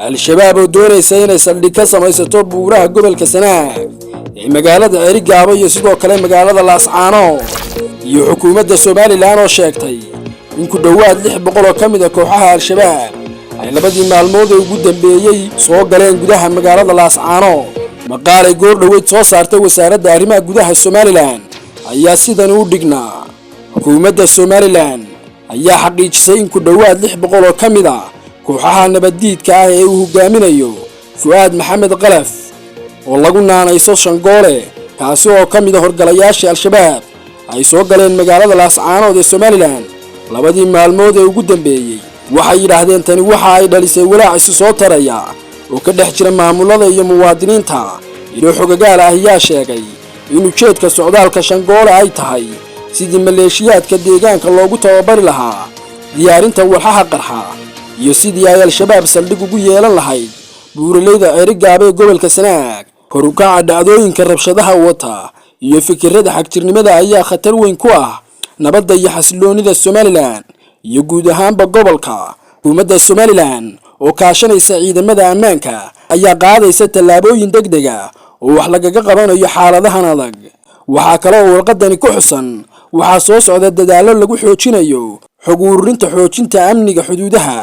al-shabaab oo doonaysa inay saldhig ka samaysato buuraha gobolka Sanaag ee magaalada Cerigaba iyo sidoo kale magaalada Laascaano iyo xukuumadda Soomaaliland oo sheegtay in ku dhawaad 600 oo kamid ah kooxaha al-shabaab ay labadii maalmood ugu dambeeyay soo galeen gudaha magaalada Laascaano maqaalay goor dhaweyd soo saartay wasaaradda arrimaha gudaha Soomaaliland ayaa sidan u dhignaa xukuumadda Soomaaliland ayaa xaqiijisay in ku dhawaad 600 oo kamid ah kooxaha nabadiidka ah ee uu hogaaminayo Fuad Maxamed Qalaf oo lagu naanayso Shangoole kaasi oo kamid ah horgalayaasha al-shabaab ay soo galeen magaalada Laascaano ee Soomaaliland labadii maalmood ee ugu dambeeyay waxay yiraahdeen tani waxa ay dhalisay walaac soo taraya oo ka dhex jira maamulada iyo muwaadiniinta ilo xogagaal ah ayaa sheegay in ujeedka socdaalka Shangoole ay tahay sidii maleeshiyaadka deegaanka loogu tababari lahaa diyaarinta walxaha qarxa iyo sidii ay al-shabaab saldhig ugu yeelan lahayd buuraleyda Cerigaba ee gobolka Sanaag kor u kaca dhacdooyinka rabshadaha wata iyo fikirrada xagjirnimada ayaa khatar weyn ku ah nabadda iyo xasiloonida Soomaaliland iyo guud ahaanba gobolka xukuumadda Soomaaliland oo kaashanaysa ciidamada ammaanka ayaa qaadaysa tallaabooyin degdeg ah oo wax lagaga qabanayo xaaladahan adag waxa kale oo warqadani ku xusan waxa soo socda dadaalo lagu xoojinayo xog ururinta xoojinta amniga xuduudaha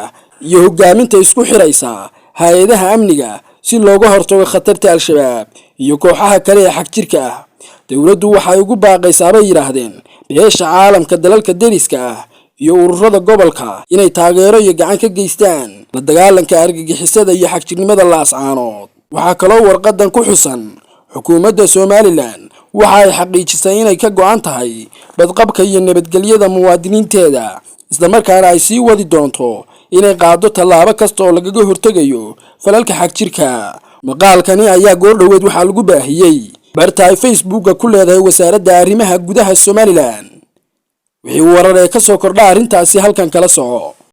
iyo hogaaminta isku xiraysa hay'adaha amniga si looga hortago khatarta al-shabaab iyo kooxaha kale ee xagjirka ah dawladdu waxay ugu baaqaysaa bay yiraahdeen beesha caalamka dalalka deriska ah iyo ururada gobolka inay taageero iyo gacan ka geystaan la dagaalanka argagixisada iyo xagjirnimada Laascaano waxa kale oo warqadan ku xusan xukuumadda Soomaaliland waxa ay xaqiijisay inay ka go'an tahay badqabka iyo nabadgelyada muwaadiniinteeda isla markaana ay sii wadi doonto inay qaado tallaabo kasta oo lagaga hortagayo falalka xagjirka maqaalkani ayaa goor dhaweyd waxa lagu baahiyay barta ay Facebook ku leedahay wasaaradda arrimaha gudaha Soomaaliland wixii warar ee ka soo kordha arrintaasi halkan kala soco